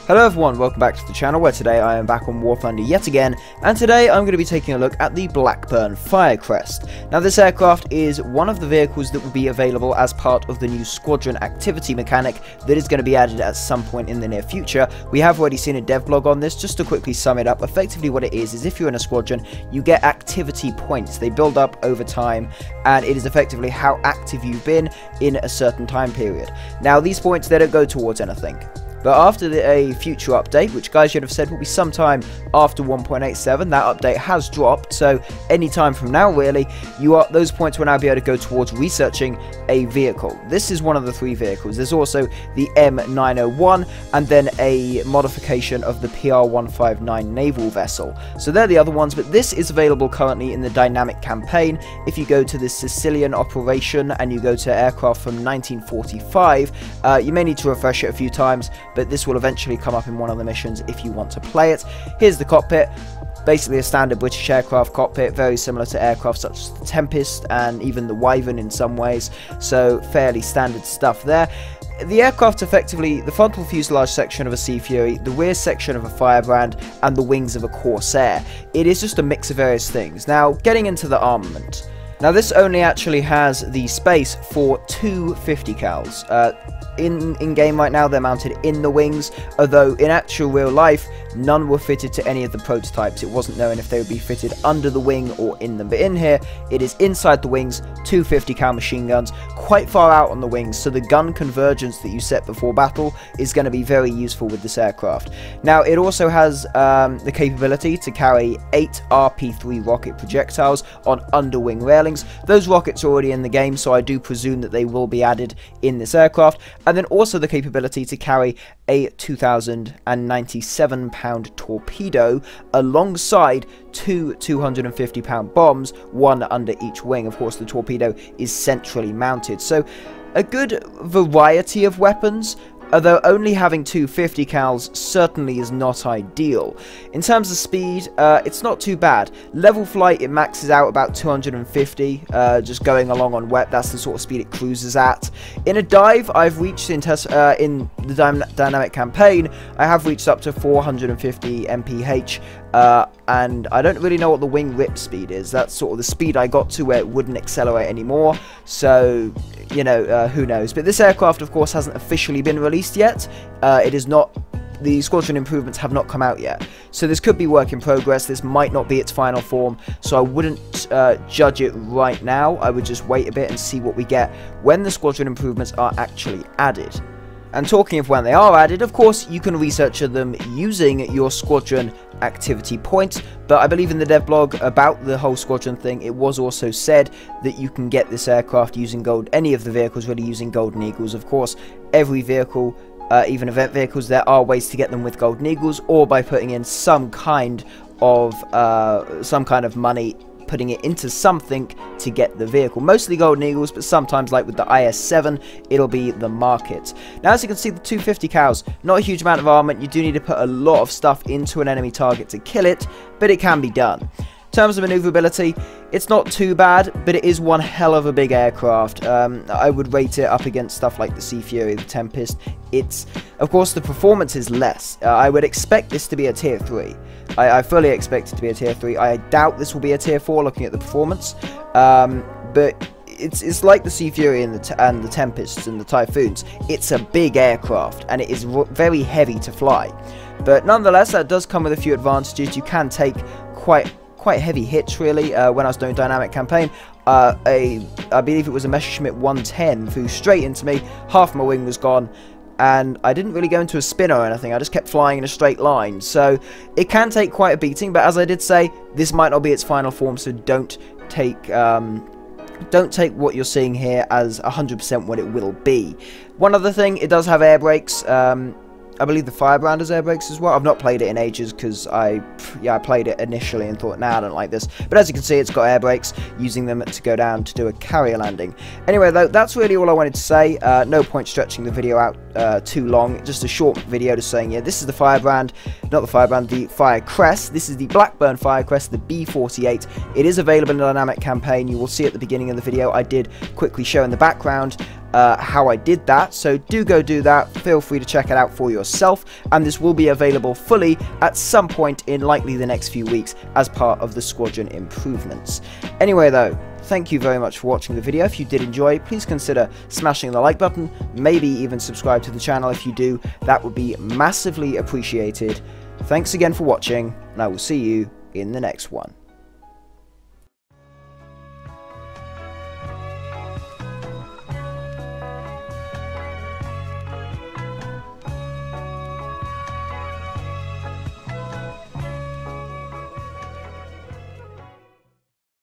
Hello everyone, welcome back to the channel where today I am back on War Thunder yet again, and today I'm going to be taking a look at the Blackburn Firecrest. Now this aircraft is one of the vehicles that will be available as part of the new Squadron activity mechanic that is going to be added at some point in the near future. We have already seen a dev blog on this. Just to quickly sum it up, effectively what it is if you're in a squadron, you get activity points. They build up over time, and it is effectively how active you've been in a certain time period. Now these points, they don't go towards anything. But after a future update, which guys should have said will be sometime after 1.87, that update has dropped, so any time from now really, those points will now be able to go towards researching a vehicle. This is one of the three vehicles. There's also the M901, and then a modification of the PR159 naval vessel. So they're the other ones, but this is available currently in the dynamic campaign. If you go to the Sicilian operation and you go to aircraft from 1945, you may need to refresh it a few times, but this will eventually come up in one of the missions if you want to play it. Here's the cockpit. Basically a standard British aircraft cockpit, very similar to aircraft such as the Tempest and even the Wyvern in some ways, so fairly standard stuff there. The aircraft effectively, the frontal fuselage section of a Sea Fury, the rear section of a Firebrand, and the wings of a Corsair. It is just a mix of various things. Now, getting into the armament. Now this only actually has the space for two 50 cals. In game right now they're mounted in the wings, although in actual real life none were fitted to any of the prototypes. It wasn't known if they would be fitted under the wing or in them, but in here it is inside the wings, two 50 cal machine guns, quite far out on the wings, so the gun convergence that you set before battle is going to be very useful with this aircraft. Now it also has the capability to carry 8 RP3 rocket projectiles on underwing railings. Those rockets are already in the game, so I do presume that they will be added in this aircraft. And then also the capability to carry a 2,097 pound torpedo alongside two 250 pound bombs, one under each wing. Of course, the torpedo is centrally mounted. So a good variety of weapons, although only having two 50 cals certainly is not ideal. In terms of speed, it's not too bad. Level flight, it maxes out about 250, just going along on wet. That's the sort of speed it cruises at. In a dive, I've reached in the dynamic campaign, I have reached up to 450 mph, and I don't really know what the wing rip speed is. That's sort of the speed I got to where it wouldn't accelerate anymore, so you know, who knows. But this aircraft of course hasn't officially been released yet. It is not, the Squadron improvements have not come out yet, so this could be work in progress. This might not be its final form, so I wouldn't judge it right now. I would just wait a bit and see what we get when the Squadron improvements are actually added. And talking of when they are added, of course, you can research them using your Squadron activity points, but I believe in the dev blog about the whole Squadron thing, it was also said that you can get this aircraft using any of the vehicles really using Golden Eagles. Of course, every vehicle, even event vehicles, there are ways to get them with Golden Eagles, or by putting in some kind of money, putting it into something to get the vehicle. Mostly Golden Eagles, but sometimes, like with the IS-7, it'll be the market. Now, as you can see, the 250 cals, not a huge amount of armament. You do need to put a lot of stuff into an enemy target to kill it, but it can be done. In terms of maneuverability, it's not too bad, but it is one hell of a big aircraft. I would rate it up against stuff like the Sea Fury, the Tempest. Of course, the performance is less. I would expect this to be a tier 3. I fully expect it to be a tier 3. I doubt this will be a tier 4 looking at the performance. But it's like the Sea Fury and the Tempests and the Typhoons. It's a big aircraft, and it is very heavy to fly. But nonetheless, that does come with a few advantages. You can take quite heavy hits, really. When I was doing dynamic campaign, I believe it was a Messerschmitt 110 flew straight into me. Half my wing was gone, and I didn't really go into a spin or anything. I just kept flying in a straight line, so it can take quite a beating. But as I did say, this might not be its final form, so don't take what you're seeing here as 100% what it will be. One other thing, it does have air brakes. I believe the Firebrand has air brakes as well. I've not played it in ages because I played it initially and thought, nah, I don't like this. But as you can see, it's got air brakes, using them to go down to do a carrier landing. Anyway, though, that's really all I wanted to say. No point stretching the video out too long. Just a short video just saying, yeah, this is the Firebrand, not the Firebrand, the Firecrest. This is the Blackburn Firecrest, the B48. It is available in the dynamic campaign. You will see at the beginning of the video, I did quickly show in the background how I did that, so do go do that. Feel free to check it out for yourself, and this will be available fully at some point in likely the next few weeks as part of the Squadron improvements. Anyway though, thank you very much for watching the video. If you did enjoy, please consider smashing the like button, maybe even subscribe to the channel if you do. That would be massively appreciated. Thanks again for watching, and I will see you in the next one.